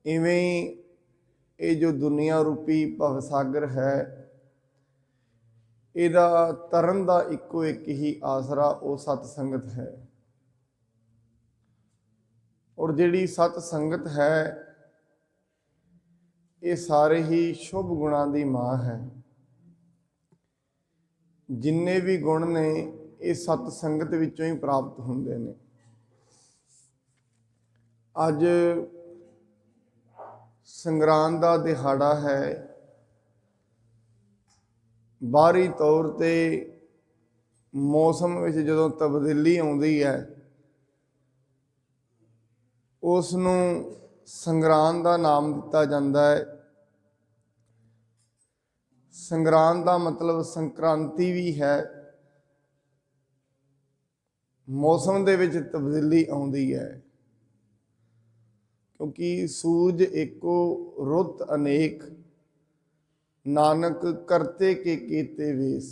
इवें ये जो दुनिया रूपी भवसागर है, ਇਹਦਾ तरण का इको एक ही आसरा वो सत संगत है। और जिहड़ी सत संगत है ये सारे ही शुभ गुणों की माँ है। जिन्ने भी गुण ने ये सत संगत विचों ही प्राप्त होंदे ने। अज संगरांद का दिहाड़ा है। बाहरी तौर ते मौसम में जो तब्दीली आउंदी है उसनूं संगरांद का नाम दिता जाता है। संगरांद का मतलब संक्रांति भी है। मौसम दे विच तब्दीली आउंदी है क्योंकि सूरज एको रुत अनेक, नानक करते के कीते वेस।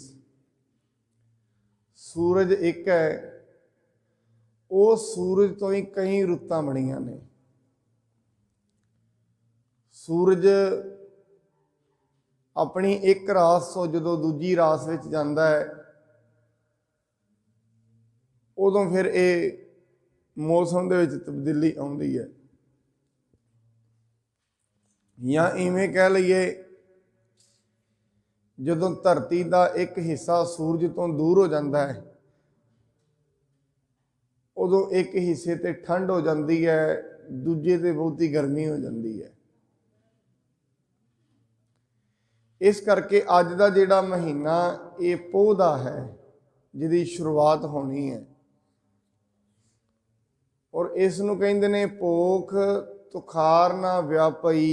सूरज एक है, वो सूरज तो ही कई रुत्तां बणियां ने। सूरज अपनी एक रास तो जो दूजी रास विच जांदा है उदों फिर ये मौसम दे विच तब्दीली आउंदी है। या इवें कह लईए जदों धरती का एक हिस्सा सूरज तो दूर हो जाता है उदों एक हिस्से ते ठंड हो जाती है, दूजे ते बहुती गर्मी हो जाती है। इस करके अज का जिहड़ा महीना ये पोह दा है जिहदी शुरुआत होनी है। और इस नूं कहिंदे ने पोख तुखार ना व्यापई,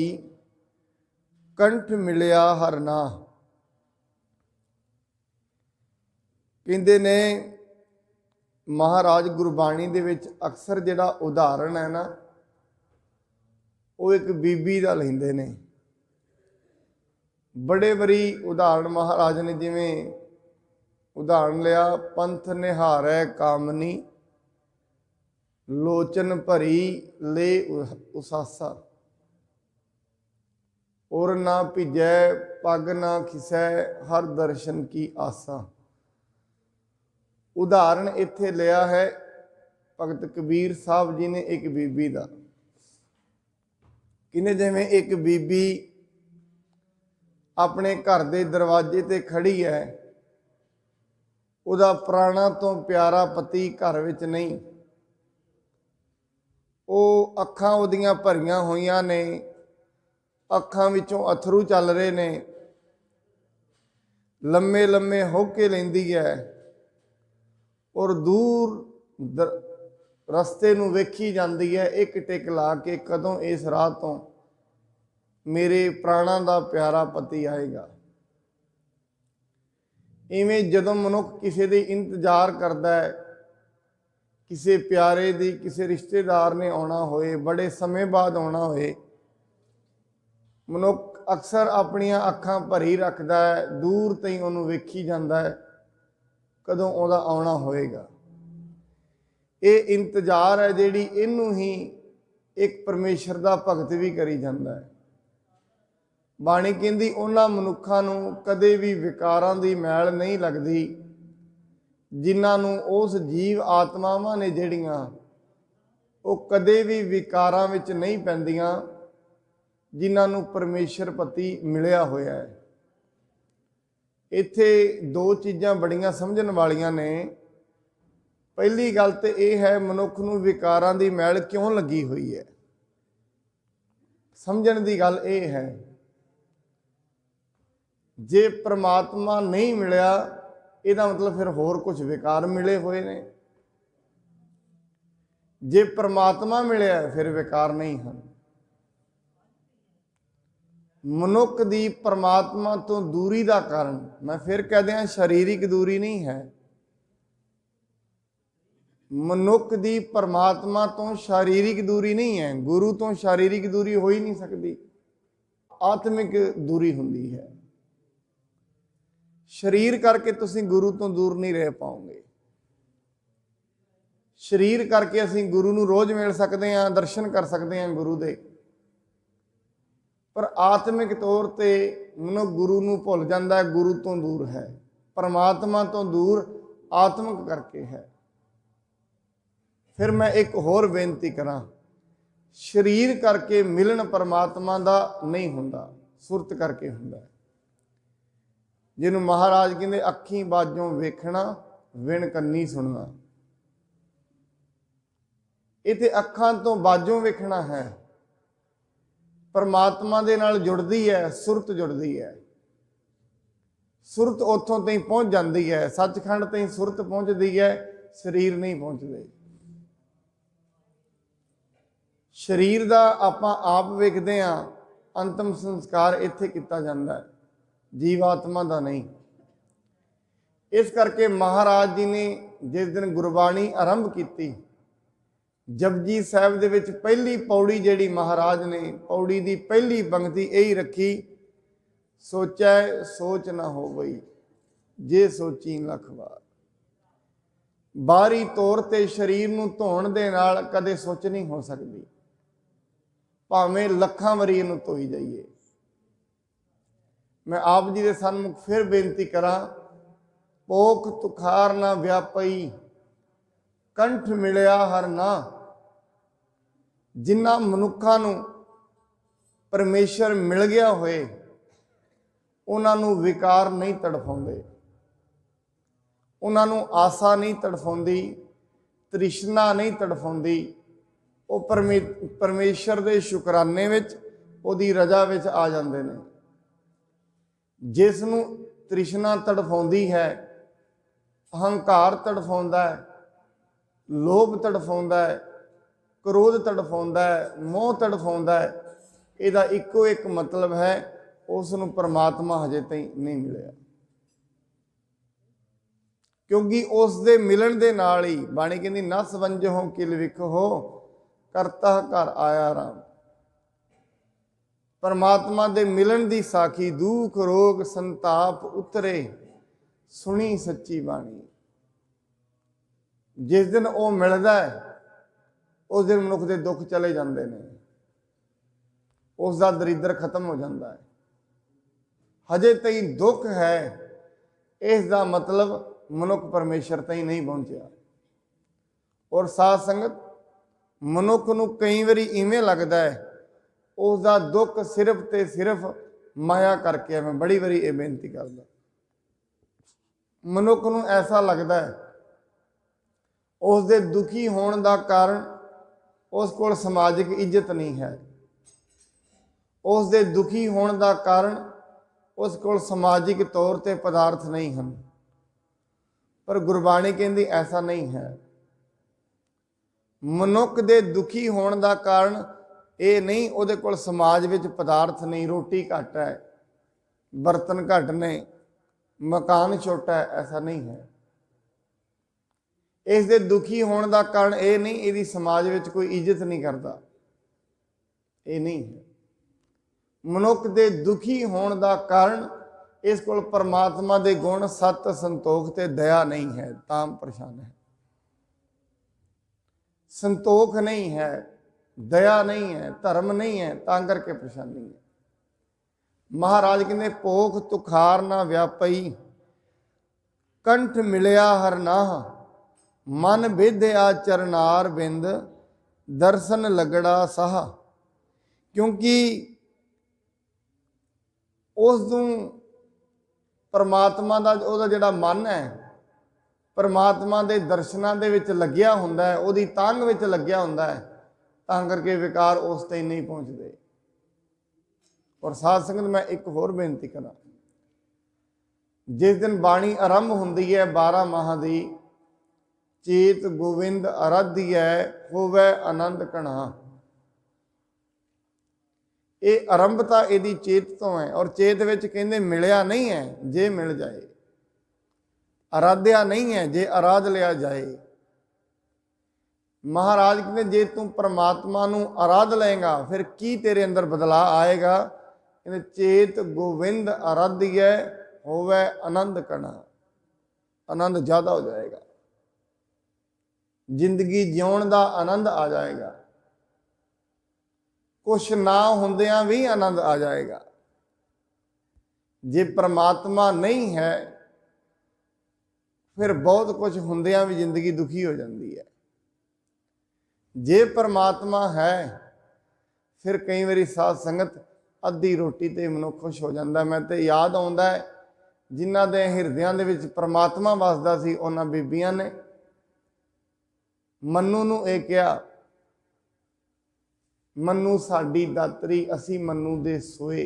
कंठ मिलिया हर ना। कहते ने महाराज गुरबाणी दे विच अक्सर जिहड़ा उदाहरण है ना वो एक बीबी का लैंदे ने। बड़े बड़ी उदाहरण महाराज ने जिवें उदाहरण लिया, पंथ निहारै कामनी, लोचन भरी ले उसासा। और ना भिजै पग ना खिसै, हर दर्शन की आसा। उदाहरण इत्थे लिया है भगत कबीर साहब जी ने एक बीबी का। किने जिवें एक बीबी अपने घर के दरवाजे ते खड़ी है, उदा पुराना तो प्यारा पति घर विच नहीं, वो अखां उहदियां भरियां होईयां ने, अखां विचों अथरू चल रहे ने, लम्मे लम्मे होके लैंदी है और दूर रस्ते नूं वेखी जाती है एक टिक ला के, कदों इस राह तो मेरे प्राणा का प्यारा पति आएगा। इवें जदों मनुख किसी दी इंतजार करता है, किसी प्यारे दी किसी रिश्तेदार ने आना होए, बड़े समय बाद आना होए, मनुख अक्सर अपनियां अखां भरी रखता है, दूर तई उहनूं वेखी जाता है कदों उहदा आना होएगा। ये इंतजार है जिहड़ी इनू ही एक परमेश्वर का भगत भी करी जाता है। बाणी कहती उन्हां मनुखां नूं कदे भी विकारां दी मैल नहीं लगदी जिन्हां नूं उस जीव आत्मावां ने जिहड़ियां वो कदे भी विकारां विच नहीं पैंदियां, जिन्हां नूं परमेश्वर पति मिलिया होया है। इत्थे दो चीज़ां बड़ियां समझण वालियां ने। पहली गल तो यह है मनुख नूं विकारां दी मैल क्यों लगी हुई है। समझण दी गल यह है, जे परमात्मा नहीं मिलिया इहदा मतलब फिर होर कुछ विकार मिले हुए ने। जे परमात्मा मिलिया फिर विकार नहीं हैं। मनुख दी परमात्मा तो दूरी का कारण, मैं फिर कह दिया, शारीरिक दूरी नहीं है। मनुख दी परमात्मा तो शारीरिक दूरी नहीं है। गुरु तो शारीरिक दूरी हो ही नहीं सकती, आत्मिक दूरी हुंदी है। शरीर करके तुसीं गुरु तो दूर नहीं रह पाओगे। शरीर करके असीं गुरु नूं रोज़ मिल सकते हैं, दर्शन कर सकते हैं गुरु दे, पर आत्मिक तौर ते मनुख गुरु नूं भुल जाता है, गुरु तो दूर है, परमात्मा तो दूर आत्मिक करके है। फिर मैं एक होर बेनती करा, शरीर करके मिलन परमात्मा दा नहीं हुंदा, सुरत करके हुंदा है। जिन्हों महाराज कहते अखीं बाजों वेखना, विण कन्नी सुनना। इत्थे अखां तो बाजों वेखना है, परमात्मा दे नाल जुड़दी है, सुरत जुड़दी है। सुरत उत्थों तई पहुँच जाती है, सचखंड तई सुरत पहुँचती है, शरीर नहीं पहुँचते। शरीर दा आपां आप वेखदे हां, अंतिम संस्कार इत्थे किया जाता है, जीवात्मा दा नहीं। इस करके महाराज जी ने जिस दिन गुरबाणी आरंभ की, जपजी साहिब दे विच पहली पौड़ी जिहड़ी महाराज ने पौड़ी की पहली पंक्ति यही रखी, सोचै सोच ना हो गई जे सोची लख बार। बाहरी तौर ते शरीर नूं धोण दे नाल कदे सोच नहीं हो सकती, भावें लखां वारी इहनूं धोई जाइए। मैं आप जी के सन्मुख फिर बेनती करा, पोख तुखार ना व्यापई कंठ मिलिया हर ना। जिन्ना मनुखा नूं परमेश्वर मिल गया होए, उन्हां नूं विकार नहीं तड़फाउंदे, उन्हां नूं आसा नहीं तड़फाउंदी, तृष्णा नहीं तड़फाउंदी। वो परमेश्वर दे शुकराने विच, उहदी रजा विच आ जांदे ने। जिस नूं तृष्णा तड़फाउंदी है, अहंकार तड़फाउंदा है, लोभ तड़फाउंदा है, क्रोध तड़फाउंदा है, मोह तड़फाउंदा है, इहदा इक्को एक मतलब है, उस नूं परमात्मा हजे ताईं नहीं मिलिया। क्योंकि उस दे मिलन दे नाल ही बाणी कहंदी नस वंजहो किल विखो करता घर आया राम। परमात्मा दे मिलन दी साखी दुख रोग संताप उतरे, सुनी सच्ची बाणी। जिस दिन वो मिलता है, उस दिन मनुख के दुख चले जाते हैं, उसका दरिद्र खत्म हो जाता है। हजे तई दुख है, इसका मतलब मनुख परमेश्वर तई नहीं पहुंचा। और साध संगत मनुख नूं कई बारी इवें लगता है उसका दुख सिर्फ ते सिर्फ माया करके है। मैं बड़ी बारी ये बेनती करदा, मनुख नूं ऐसा लगता है उस दे दुखी होने का कारण उस कोल समाजिक इज्जत नहीं है, उस दे दुखी होने का कारण उस कोल समाजिक तौर ते पदार्थ नहीं हैं। पर गुरबाणी कहती ऐसा नहीं है। मनुख दे दुखी होने का कारण ये नहीं उहदे कोल समाज विच पदार्थ नहीं, रोटी घट है, बर्तन घट ने, मकान छोटा है, ऐसा नहीं है। इस दे दुखी होने का कारण ये नहीं इहदी समाज विच कोई इज्जत नहीं करता, ये नहीं है। मनुख दे दुखी होने का कारण इस कोल परमात्मा दे गुण सत संतोख ते दया नहीं है, ताम परेशान है। संतोख नहीं है, दया नहीं है, धर्म नहीं है, तां करके परेशानी है। महाराज कहते पोख तुखार ना व्यापई कंठ मिलिया हर नाह। मन विद्या चरनार बिंद दर्शन लगड़ा साह। क्योंकि उस परमात्मा का उहदा जिहड़ा मन है परमात्मा के दर्शनां दे विच लग्या हुंदा है, उहदी तांग विच लग्या हुंदा है, तां करके विकार उस तक नहीं पहुँचते। और साध संगत मैं एक होर बेनती करा, जिस दिन बाणी आरंभ हुंदी है 12 माह दी, चेत गोविंद आराध्य होवै आनंद कणा। ये आरंभता यदि चेत तो है, और चेत विच कहंदे मिलिया नहीं है जे मिल जाए, आराध्या नहीं है जे आराध लिया जाए। महाराज कहते जे तू परमात्मा नूं आराध लेगा फिर की तेरे अंदर बदलाव आएगा। कहते चेत गोविंद आराध्य होवै आनंद कणा, आनंद ज्यादा हो जाएगा, जिंदगी जिउण का आनंद आ जाएगा। कुछ ना ਹੁੰਦਿਆਂ भी आनंद आ जाएगा। जे परमात्मा नहीं है फिर बहुत कुछ ਹੁੰਦਿਆਂ भी जिंदगी दुखी हो जाती है। जे परमात्मा है फिर कई बारी साध संगत अद्धी रोटी ते मनुख खुश हो जाता। मैं तो याद आउंदा है जिन्हां दे हिरदियां दे विच परमात्मा वसदा सी उन्हां बीबियां ने मन्नू नूं इह कहा, मन्नू साडी दातरी असी मन्नू दे सोए,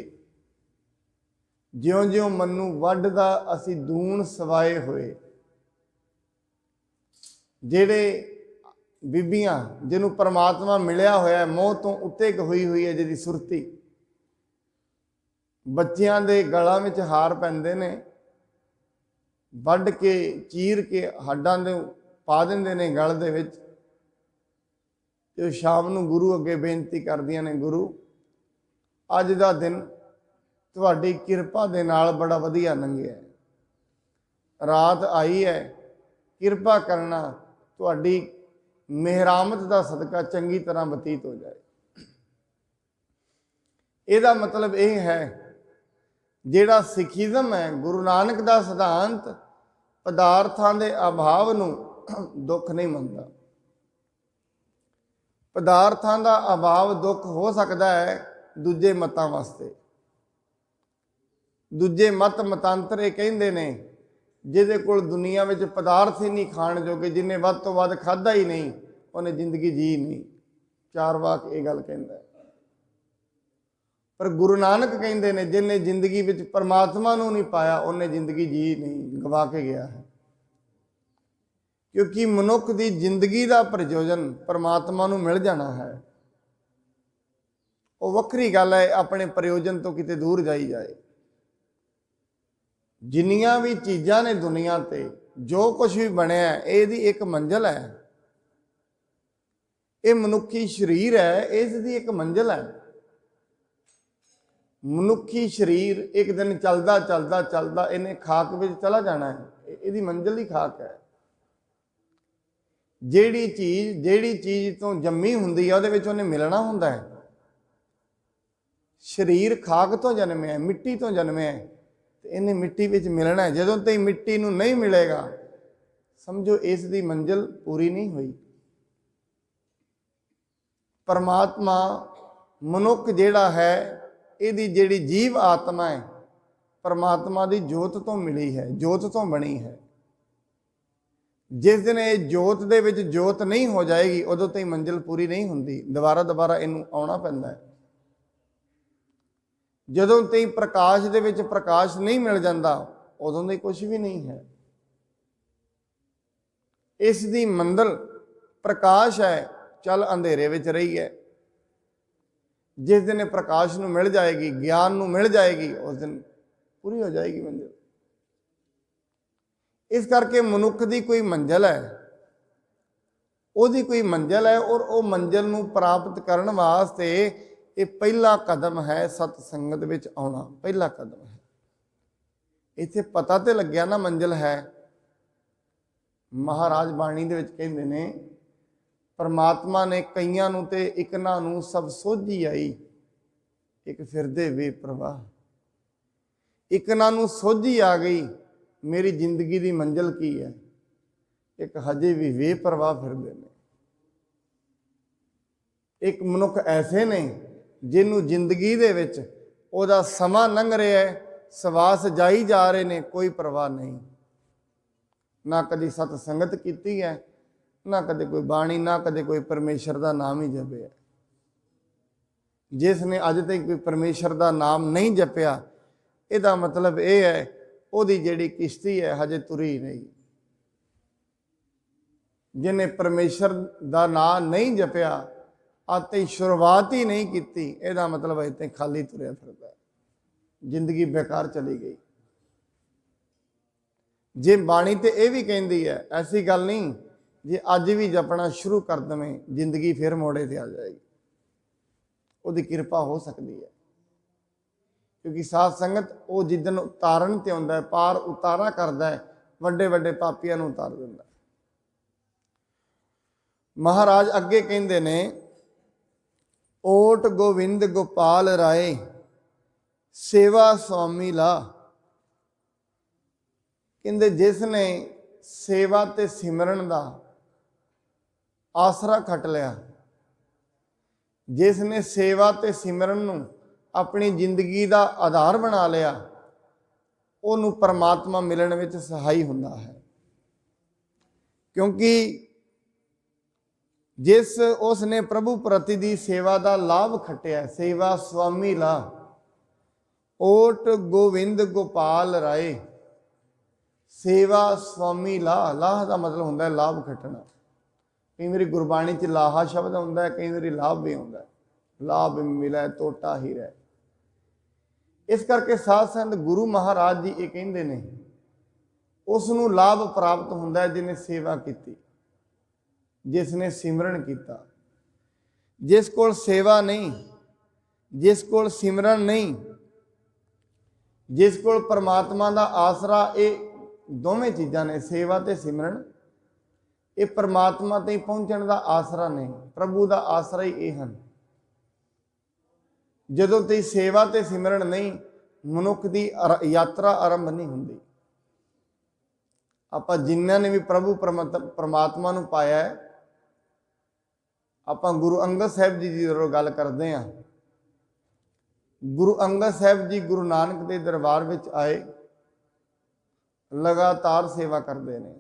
ज्यों ज्यों मन्नू वढदा असी दूण सवाए होए। ਜਿਹੜੇ ਬੀਬੀਆਂ ਜਿਹਨੂੰ परमात्मा मिलिया होया मोह तो उत्ते होई हुई है जिहदी सुरती, ਬੱਚਿਆਂ ਦੇ ਗਲਾਂ ਵਿੱਚ ਹਾਰ ਪੈਂਦੇ ਨੇ, ਵੱਢ ਕੇ ਚੀਰ ਕੇ ਹੱਡਾਂ ਦੇ ਪਾ ਦਿੰਦੇ ਨੇ ਗਲ ਦੇ ਵਿੱਚ, ਤੇ ਸ਼ਾਮ ਨੂੰ ਗੁਰੂ ਅੱਗੇ ਬੇਨਤੀ ਕਰਦੀਆਂ ਨੇ, ਗੁਰੂ ਅੱਜ ਦਾ ਦਿਨ ਤੁਹਾਡੀ ਕਿਰਪਾ ਦੇ ਨਾਲ ਬੜਾ ਵਧੀਆ ਲੰਘਿਆ, ਰਾਤ ਆਈ ਹੈ, ਕਿਰਪਾ ਕਰਨਾ ਤੁਹਾਡੀ ਮਿਹਰਾਮਤ ਦਾ ਸਦਕਾ ਚੰਗੀ ਤਰ੍ਹਾਂ ਬਤੀਤ ਹੋ ਜਾਏ। ਇਹਦਾ ਮਤਲਬ ਇਹ ਹੈ ਜਿਹੜਾ ਸਿੱਖੀਜ਼ਮ ਹੈ, ਗੁਰੂ ਨਾਨਕ ਦਾ ਸਿਧਾਂਤ ਪਦਾਰਥਾਂ ਦੇ ਅਭਾਵ ਨੂੰ ਦੁੱਖ ਨਹੀਂ ਮੰਨਦਾ। ਪਦਾਰਥਾਂ ਦਾ ਅਭਾਵ ਦੁੱਖ ਹੋ ਸਕਦਾ ਹੈ ਦੂਜੇ ਮਤਾਂ ਵਾਸਤੇ। ਦੂਜੇ ਮਤ ਮਤਾਂਤਰ ਇਹ ਕਹਿੰਦੇ ਨੇ ਜਿਹਦੇ ਕੋਲ ਦੁਨੀਆ ਵਿੱਚ ਪਦਾਰਥ ਹੀ ਨਹੀਂ ਖਾਣ ਜੋਗੇ, ਜਿੰਨੇ ਵੱਧ ਤੋਂ ਵੱਧ ਖਾਧਾ ਹੀ ਨਹੀਂ ਉਹਨੇ ਜ਼ਿੰਦਗੀ ਜੀ ਨਹੀਂ। ਚਾਰਵਾਕ ਇਹ ਗੱਲ ਕਹਿੰਦਾ। ਪਰ ਗੁਰੂ ਨਾਨਕ ਕਹਿੰਦੇ ਨੇ ਜਿਹਨੇ ਜ਼ਿੰਦਗੀ ਵਿੱਚ ਪਰਮਾਤਮਾ ਨੂੰ ਨਹੀਂ ਪਾਇਆ ਉਹਨੇ ਜ਼ਿੰਦਗੀ ਜੀ ਨਹੀਂ, ਗਵਾ ਕੇ ਗਿਆ ਹੈ। ਕਿਉਂਕਿ ਮਨੁੱਖ ਦੀ ਜ਼ਿੰਦਗੀ ਦਾ ਪ੍ਰਯੋਜਨ ਪਰਮਾਤਮਾ ਨੂੰ ਮਿਲ ਜਾਣਾ ਹੈ। ਉਹ ਵੱਖਰੀ ਗੱਲ ਹੈ ਆਪਣੇ ਪ੍ਰਯੋਜਨ ਤੋਂ ਕਿਤੇ ਦੂਰ ਜਾਈ ਜਾਏ। ਜਿੰਨੀਆਂ ਵੀ ਚੀਜ਼ਾਂ ਨੇ ਦੁਨੀਆ ਤੇ, ਜੋ ਕੁਝ ਵੀ ਬਣਿਆ ਇਹਦੀ ਇੱਕ ਮੰਜ਼ਿਲ ਹੈ। ਇਹ ਮਨੁੱਖੀ ਸਰੀਰ ਹੈ, ਇਸ ਦੀ ਇੱਕ ਮੰਜ਼ਿਲ ਹੈ। ਮਨੁੱਖੀ ਸਰੀਰ ਇੱਕ ਦਿਨ ਚੱਲਦਾ ਚੱਲਦਾ ਚੱਲਦਾ ਇਹਨੇ ਖਾਕ ਵਿੱਚ ਚਲਾ ਜਾਣਾ ਹੈ। ਇਹਦੀ ਮੰਜ਼ਿਲ ਹੀ ਖਾਕ ਹੈ। ਜਿਹੜੀ ਚੀਜ਼ ਤੋਂ ਜੰਮੀ ਹੁੰਦੀ ਹੈ ਉਹਦੇ ਵਿੱਚ ਉਹਨੇ ਮਿਲਣਾ ਹੁੰਦਾ ਹੈ। ਸਰੀਰ ਖਾਕ ਤੋਂ ਜਨਮਿਆ, ਮਿੱਟੀ ਤੋਂ ਜਨਮਿਆ, ਤੇ ਇਹਨੇ ਮਿੱਟੀ ਵਿੱਚ ਮਿਲਣਾ ਹੈ। ਜਦੋਂ ਤਾਈਂ ਮਿੱਟੀ ਨੂੰ ਨਹੀਂ ਮਿਲੇਗਾ ਸਮਝੋ ਇਸ ਦੀ ਮੰਜ਼ਿਲ ਪੂਰੀ ਨਹੀਂ ਹੋਈ। ਪਰਮਾਤਮਾ ਮਨੁੱਖ ਜਿਹੜਾ ਹੈ ਇਹਦੀ ਜਿਹੜੀ ਜੀਵ ਆਤਮਾ ਹੈ ਪਰਮਾਤਮਾ ਦੀ ਜੋਤ ਤੋਂ ਮਿਲੀ ਹੈ, ਜੋਤ ਤੋਂ ਬਣੀ ਹੈ। ਜਿਸ ਦਿਨ ਇਹ ਜੋਤ ਦੇ ਵਿੱਚ ਜੋਤ ਨਹੀਂ ਹੋ ਜਾਏਗੀ ਉਦੋਂ ਤਾਈਂ ਮੰਜ਼ਿਲ ਪੂਰੀ ਨਹੀਂ ਹੁੰਦੀ। ਦੁਬਾਰਾ ਇਹਨੂੰ ਆਉਣਾ ਪੈਂਦਾ ਹੈ। ਜਦੋਂ ਤਾਈਂ ਪ੍ਰਕਾਸ਼ ਦੇ ਵਿੱਚ ਪ੍ਰਕਾਸ਼ ਨਹੀਂ ਮਿਲ ਜਾਂਦਾ ਉਦੋਂ ਦੀ ਕੁਝ ਵੀ ਨਹੀਂ ਹੈ। ਇਸ ਦੀ ਮੰਜ਼ਿਲ ਪ੍ਰਕਾਸ਼ ਹੈ, ਚੱਲ ਅੰਧੇਰੇ ਵਿੱਚ ਰਹੀ ਹੈ। ਜਿਸ ਦਿਨ ਇਹ ਪ੍ਰਕਾਸ਼ ਨੂੰ ਮਿਲ ਜਾਏਗੀ, ਗਿਆਨ ਨੂੰ ਮਿਲ ਜਾਏਗੀ, ਉਸ ਦਿਨ ਪੂਰੀ ਹੋ ਜਾਏਗੀ ਮੰਜ਼ਿਲ। ਇਸ ਕਰਕੇ ਮਨੁੱਖ ਦੀ ਕੋਈ ਮੰਜ਼ਿਲ ਹੈ, ਉਹਦੀ ਕੋਈ ਮੰਜ਼ਿਲ ਹੈ, ਔਰ ਉਹ ਮੰਜ਼ਿਲ ਨੂੰ ਪ੍ਰਾਪਤ ਕਰਨ ਵਾਸਤੇ ਇਹ ਪਹਿਲਾ ਕਦਮ ਹੈ ਸਤ ਸੰਗਤ ਵਿੱਚ ਆਉਣਾ। ਪਹਿਲਾ ਕਦਮ ਹੈ। ਇੱਥੇ ਪਤਾ ਤੇ ਲੱਗਿਆ ਨਾ ਮੰਜ਼ਿਲ ਹੈ। ਮਹਾਰਾਜ ਬਾਣੀ ਦੇ ਵਿੱਚ ਕਹਿੰਦੇ ਨੇ ਪਰਮਾਤਮਾ ਨੇ ਕਈਆਂ ਨੂੰ ਤੇ ਇਕਨਾਂ ਨੂੰ ਸਭ ਸੋਝੀ ਆਈ, ਇੱਕ ਫਿਰਦੇ ਬੇਪਰਵਾਹ। ਇਕਨਾਂ ਨੂੰ ਸੋਝੀ ਆ ਗਈ ਮੇਰੀ ਜ਼ਿੰਦਗੀ ਦੀ ਮੰਜ਼ਿਲ ਕੀ ਹੈ, ਇੱਕ ਹਜੇ ਵੀ ਬੇਪਰਵਾਹ ਫਿਰਦੇ ਨੇ। ਇੱਕ ਮਨੁੱਖ ਐਸੇ ਨੇ ਜਿਹਨੂੰ ਜ਼ਿੰਦਗੀ ਦੇ ਵਿੱਚ ਉਹਦਾ ਸਮਾਂ ਲੰਘ ਰਿਹਾ ਹੈ, ਸਵਾਸ ਜਾਈ ਜਾ ਰਹੇ ਨੇ, ਕੋਈ ਪਰਵਾਹ ਨਹੀਂ। ਨਾ ਕਦੀ ਸਤ ਸੰਗਤ ਕੀਤੀ ਹੈ, ਨਾ ਕਦੇ ਕੋਈ ਬਾਣੀ, ਨਾ ਕਦੇ ਕੋਈ ਪਰਮੇਸ਼ਰ ਦਾ ਨਾਮ ਹੀ ਜਪਿਆ। ਜਿਸ ਨੇ ਅੱਜ ਤੱਕ ਕੋਈ ਪਰਮੇਸ਼ਰ ਦਾ ਨਾਮ ਨਹੀਂ ਜਪਿਆ ਇਹਦਾ ਮਤਲਬ ਇਹ ਹੈ ਉਹਦੀ ਜਿਹੜੀ ਕਿਸ਼ਤੀ ਹੈ ਹਜੇ ਤੁਰੀ ਨਹੀਂ। ਜਿਹਨੇ ਪਰਮੇਸ਼ਰ ਦਾ ਨਾਮ ਨਹੀਂ ਜਪਿਆ ਅਤੇ ਸ਼ੁਰੂਆਤ ਹੀ ਨਹੀਂ ਕੀਤੀ ਇਹਦਾ ਮਤਲਬ ਇੱਥੇ ਖਾਲੀ ਤੁਰਿਆ ਫਿਰਦਾ, ਜ਼ਿੰਦਗੀ ਬੇਕਾਰ ਚਲੀ ਗਈ। ਜੇ ਬਾਣੀ ਤੇ ਇਹ ਵੀ ਕਹਿੰਦੀ ਹੈ, ਐਸੀ ਗੱਲ ਨਹੀਂ ਜੇ ਅੱਜ ਵੀ ਜਪਣਾ ਸ਼ੁਰੂ ਕਰ ਦਵੇਂ ਜ਼ਿੰਦਗੀ ਫਿਰ ਮੋੜੇ ਤੇ ਆ ਜਾਏਗੀ, ਉਹਦੀ ਕਿਰਪਾ ਹੋ ਸਕਦੀ ਹੈ। ਕਿਉਂਕਿ ਸਾਧ ਸੰਗਤ ਉਹ ਜਿੱਦਣ ਉਤਾਰਨ ਤੇ ਆਉਂਦਾ ਹੈ, ਪਾਰ ਉਤਾਰਾ ਕਰਦਾ ਹੈ, ਵੱਡੇ ਵੱਡੇ ਪਾਪੀਆਂ ਨੂੰ ਉਤਾਰ ਦਿੰਦਾ। ਮਹਾਰਾਜ ਅੱਗੇ ਕਹਿੰਦੇ ਨੇ ओट गोविंद गोपाल राय, सेवा स्वामी ला। कहते जिसने सेवा ते सिमरन का आसरा खट लिया, जिसने सेवा ते सिमरन नूं अपनी जिंदगी का आधार बना लिया, उन्होंने परमात्मा मिलण विच सहाई हुंदा है। क्योंकि जिस उसने प्रभु प्रति दी सेवा का लाभ खटिया, सेवा स्वामी ला, ओट गोविंद गोपाल राय, सेवा स्वामी लाह। लाह का मतलब होंदा है लाभ खटना। कई बार गुरबाणी च लाहा शब्द होंदा है, कई बार लाभ भी होंदा है। लाभ मिले तोटा ही रहे। इस करके साध संत गुरु महाराज जी ये कहते हैं, उसनूं लाभ प्राप्त होंदा है जिन्हें सेवा की, जिसने सिमरन किया। जिस कोल सेवा नहीं, जिस कोल सिमरन नहीं, जिस कोल परमात्मा का आसरा, ये दोवें चीज़ां ने, सेवा ते सिमरन, ये परमात्मा तक पहुँचण का आसरा नहीं, प्रभु का आसरा ही ये हैं। जदों तक सेवा ते सिमरन नहीं, मनुख की यात्रा आरंभ नहीं होंदी। आपां जिन्हां ने भी प्रभु परमात्मा नूं पाया है, आपां गुरु अंगद साहिब जी जदों गल करते हैं, गुरु अंगद साहिब जी गुरु नानक के दरबार विच आए, लगातार सेवा करते हैं।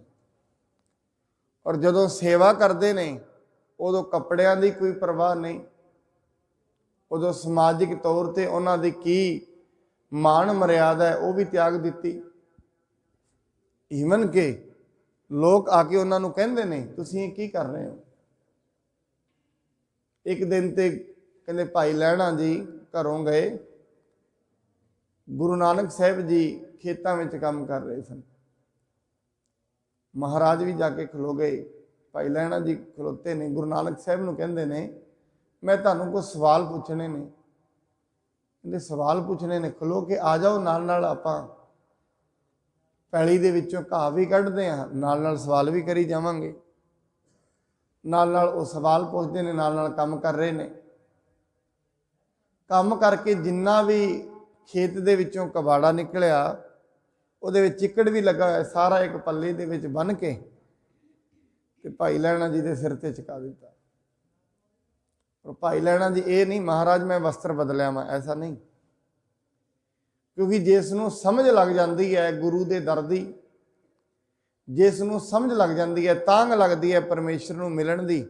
और जदों सेवा करते हैं उदों कपड़ियां की कोई परवाह नहीं, उदों समाजिक तौर पर उन्हां दी की मान मर्यादा है वह भी त्याग दी। ईवन के लोग आके उन्होंने कहते हैं, तुसीं की कर रहे हो। एक दिन ते कहते भाई लहणा जी घरों गए, गुरु नानक साहिब जी खेतों में काम कर रहे सन। महाराज भी जाके खलो गए, भाई लहणा जी खलोते ने, गुरु नानक साहिब नूं कहंदे ने, मैं तुहानूं कोई सवाल पूछने ने। कहंदे सवाल पूछने ने, खलो के आ जाओ, नाल नाल आपां पैली दे विचों घाह भी कढ़दे हैं, नाल नाल सवाल भी करी जावांगे। नाल नाल वो सवाल पूछते हैं, नाल नाल काम कर रहे हैं। काम करके जिन्ना भी खेत दे विचों कबाड़ा निकलिया, ਉਹਦੇ ਵਿੱਚ चिकड़ भी लगा है, सारा एक पल्ले ਦੇ ਵਿੱਚ बन के ਤੇ ਭਾਈ ਲਹਿਣਾ जी के सिर ते चुका दिता। और भाई लहणा जी ये नहीं महाराज मैं वस्त्र बदलिया मैं, ऐसा नहीं। क्योंकि जिसनों समझ लग जाती है गुरु के दर दी, जिसनों समझ लग जाती है, तांग लगती है परमेश्वर नूं मिलण दी,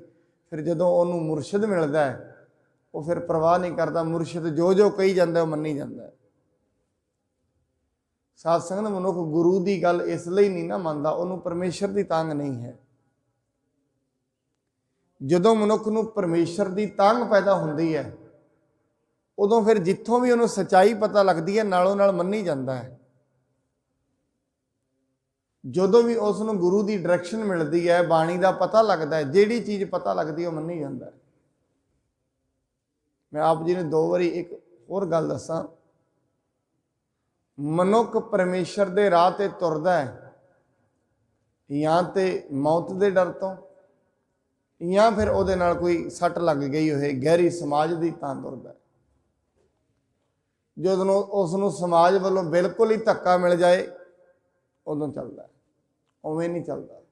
फिर जदों उन्होंने मुरशद मिलता है वो फिर परवाह नहीं करता। मुरशद जो जो कही जाता है मनी जाता है। साध संगत मनुख गुरु की गल इसलिए नहीं ना मानता, उन्होंने परमेश्वर की तांग नहीं है। जदों मनुख नूं परमेश्वर की तांग पैदा होती है, उदों फिर जिथों भी उन्होंने सच्चाई पता लगती है नालों नाल मन्नी जाता है। जदों भी उसनूं गुरु की डायरैक्शन मिलती है, बाणी का पता लगता है, जिहड़ी चीज़ पता लगती है वह मन्नी जाता है। मैं आप जी ने 2 बारी एक होर गल दसां, मनुख परमेश्वर के राह ते तुरदा है या तो मौत के डर तो, या फिर उहदे नाल कोई सट लग गई होए गहरी समाज की तां तुरदा है। जदों उसनूं समाज वालों बिल्कुल ही धक्का मिल जाए उदों चलदा है, उवें नहीं चलदा।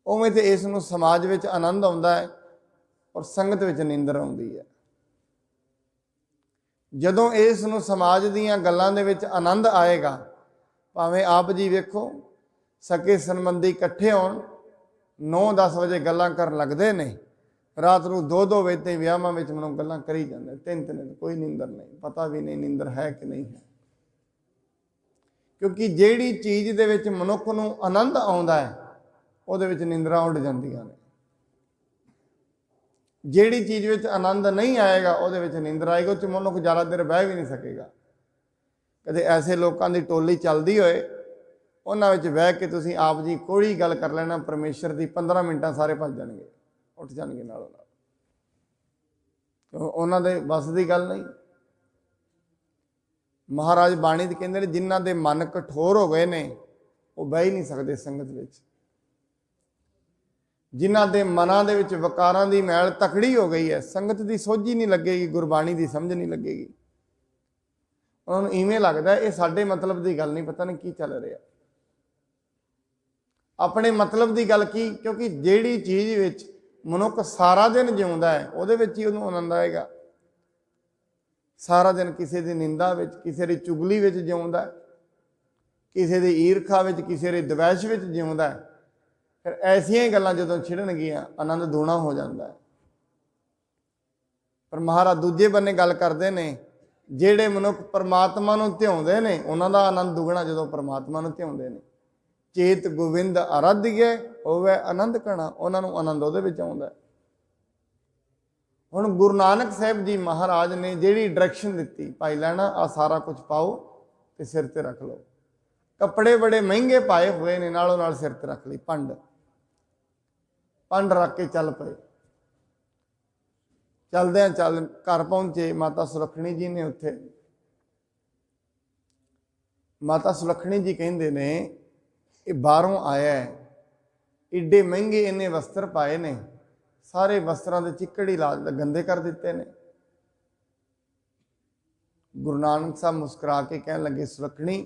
उवें तो इसनूं समाज विच आनंद आउंदा है और संगत विच निंदर आउंदी है। जदों इसनूं समाज दीयां गल्लां दे विच आनंद आएगा, भावें आप जी वेखो सके संबंधी इकट्ठे होण 9-10 बजे गल्लां करन लगदे ने, रात नूं 2-2 बजे ते विआहां विच मनुख गल्लां करी जांदे, 3-3 कोई निंदर नहीं, पता भी नहीं निंदर है कि नहीं है। क्योंकि जिहड़ी चीज़ दे विच मनुख नूं आनंद आउंदा है उहदे विच निंदरां उड़ जांदियां ने। जिहड़ी चीज़ विच आनंद नहीं आएगा उहदे विच निंदर आएगी, उस मनुख ज़्यादा देर बह भी नहीं सकेगा। कदे ऐसे लोगों की टोली चलती होए, उन्हां विच बह के तुसीं आप जी कोई गल कर लेना परमेश्वर की, 15 मिनटां सारे भज जाणगे, उठ जाणगे नालों नाल। उन्हां दे बस की गल नहीं। महाराज बाणी ते कहंदे ने जिन्हां दे मन कठोर हो गए ने वो बह ही नहीं सकते संगत विच। ਜਿਨ੍ਹਾਂ ਦੇ ਮਨਾਂ ਦੇ ਵਿੱਚ ਵਿਕਾਰਾਂ ਦੀ ਮੈਲ ਤਕੜੀ ਹੋ ਗਈ ਹੈ, ਸੰਗਤ ਦੀ ਸੋਝੀ ਨਹੀਂ ਲੱਗੇਗੀ, ਗੁਰਬਾਣੀ ਦੀ ਸਮਝ ਨਹੀਂ ਲੱਗੇਗੀ। ਉਹਨਾਂ ਨੂੰ ਇਵੇਂ ਲੱਗਦਾ ਇਹ ਸਾਡੇ ਮਤਲਬ ਦੀ ਗੱਲ ਨਹੀਂ, ਪਤਾ ਨਹੀਂ ਕੀ ਚੱਲ ਰਿਹਾ। ਆਪਣੇ ਮਤਲਬ ਦੀ ਗੱਲ ਕੀ? ਕਿਉਂਕਿ ਜਿਹੜੀ ਚੀਜ਼ ਵਿੱਚ ਮਨੁੱਖ ਸਾਰਾ ਦਿਨ ਜਿਉਂਦਾ ਹੈ ਉਹਦੇ ਵਿੱਚ ਹੀ ਉਹਨੂੰ ਆਨੰਦ ਆਏਗਾ। ਸਾਰਾ ਦਿਨ ਕਿਸੇ ਦੀ ਨਿੰਦਾ ਵਿੱਚ, ਕਿਸੇ ਦੀ ਚੁਗਲੀ ਵਿੱਚ ਜਿਉਂਦਾ, ਕਿਸੇ ਦੀ ਈਰਖਾ ਵਿੱਚ, ਕਿਸੇ ਦੇ ਦਵੈਸ਼ ਵਿੱਚ ਜਿਉਂਦਾ, ਫਿਰ ਐਸੀਆਂ ਹੀ ਗੱਲਾਂ ਜਦੋਂ ਛਿੜਨਗੀਆਂ ਆਨੰਦ ਦੂਣਾ ਹੋ ਜਾਂਦਾ ਹੈ। ਪਰ ਮਹਾਰਾਜ ਦੂਜੇ ਬੰਨੇ ਗੱਲ ਕਰਦੇ ਨੇ, ਜਿਹੜੇ ਮਨੁੱਖ ਪਰਮਾਤਮਾ ਨੂੰ ਧਿਆਉਂਦੇ ਨੇ ਉਹਨਾਂ ਦਾ ਆਨੰਦ ਦੁਗਣਾ ਜਦੋਂ ਪਰਮਾਤਮਾ ਨੂੰ ਧਿਆਉਂਦੇ ਨੇ। ਚੇਤ ਗੋਵਿੰਦ ਆਰਾਧਿਐ ਹੋਵੇ ਆਨੰਦ ਕਣਾ, ਉਹਨਾਂ ਨੂੰ ਆਨੰਦ ਉਹਦੇ ਵਿੱਚ ਆਉਂਦਾ। ਹੁਣ ਗੁਰੂ ਨਾਨਕ ਸਾਹਿਬ ਜੀ ਮਹਾਰਾਜ ਨੇ ਜਿਹੜੀ ਡਾਇਰੈਕਸ਼ਨ ਦਿੱਤੀ, ਭਾਈ ਲੈਣਾ ਆ ਸਾਰਾ ਕੁਝ ਪਾਓ ਤੇ ਸਿਰ ਤੇ ਰੱਖ ਲਓ। ਕੱਪੜੇ ਬੜੇ ਮਹਿੰਗੇ ਪਾਏ ਹੋਏ ਨੇ, ਨਾਲੋਂ ਨਾਲ ਸਿਰ ਤੇ ਰੱਖ ਲਈ ਪੰਡ ਰੱਖ ਕੇ ਚੱਲ ਪਏ। ਚਲਦਿਆਂ ਚੱਲ ਘਰ ਪਹੁੰਚੇ, ਮਾਤਾ ਸੁਲੱਖਣੀ ਜੀ ਨੇ ਉੱਥੇ। ਮਾਤਾ ਸੁਲੱਖਣੀ ਜੀ ਕਹਿੰਦੇ ਨੇ ਇਹ ਬਾਹਰੋਂ ਆਇਆ ਹੈ, ਏਡੇ ਮਹਿੰਗੇ ਇਹਨੇ ਵਸਤਰ ਪਾਏ ਨੇ, ਸਾਰੇ ਵਸਤਰਾਂ ਦੇ ਚਿੱਕੜ ਹੀ ਗੰਦੇ ਕਰ ਦਿੱਤੇ ਨੇ। ਗੁਰੂ ਨਾਨਕ ਸਾਹਿਬ ਮੁਸਕਰਾ ਕੇ ਕਹਿਣ ਲੱਗੇ, ਸੁਲੱਖਣੀ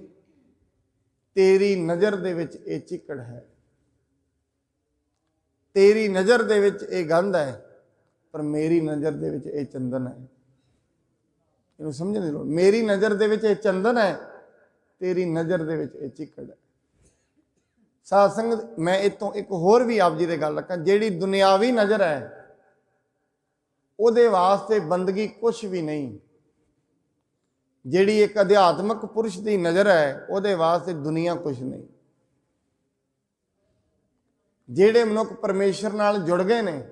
ਤੇਰੀ ਨਜ਼ਰ ਦੇ ਵਿੱਚ ਇਹ ਚਿੱਕੜ ਹੈ, ਤੇਰੀ ਨਜ਼ਰ ਦੇ ਵਿੱਚ ਇਹ ਗੰਧ ਹੈ, ਪਰ ਮੇਰੀ ਨਜ਼ਰ ਦੇ ਵਿੱਚ ਇਹ ਚੰਦਨ ਹੈ। ਇਹਨੂੰ ਸਮਝਣ ਦੀ ਲੋੜ। ਮੇਰੀ ਨਜ਼ਰ ਦੇ ਵਿੱਚ ਇਹ ਚੰਦਨ ਹੈ, ਤੇਰੀ ਨਜ਼ਰ ਦੇ ਵਿੱਚ ਇਹ ਚਿੱਕੜ ਹੈ। ਸਾਧ ਸੰਗਤ, ਮੈਂ ਇਤੋਂ ਇੱਕ ਹੋਰ ਵੀ ਆਪ ਜੀ ਦੇ ਗੱਲ ਰੱਖਾਂ। ਜਿਹੜੀ ਦੁਨਿਆਵੀ ਨਜ਼ਰ ਹੈ ਉਹਦੇ ਵਾਸਤੇ ਬੰਦਗੀ ਕੁਛ ਵੀ ਨਹੀਂ। ਜਿਹੜੀ ਇੱਕ ਅਧਿਆਤਮਕ ਪੁਰਸ਼ ਦੀ ਨਜ਼ਰ ਹੈ ਉਹਦੇ ਵਾਸਤੇ ਦੁਨੀਆ ਕੁਛ ਨਹੀਂ। ਜਿਹੜੇ ਮਨੁੱਖ ਪਰਮੇਸ਼ਰ ਨਾਲ ਜੁੜ ਗਏ ਨੇ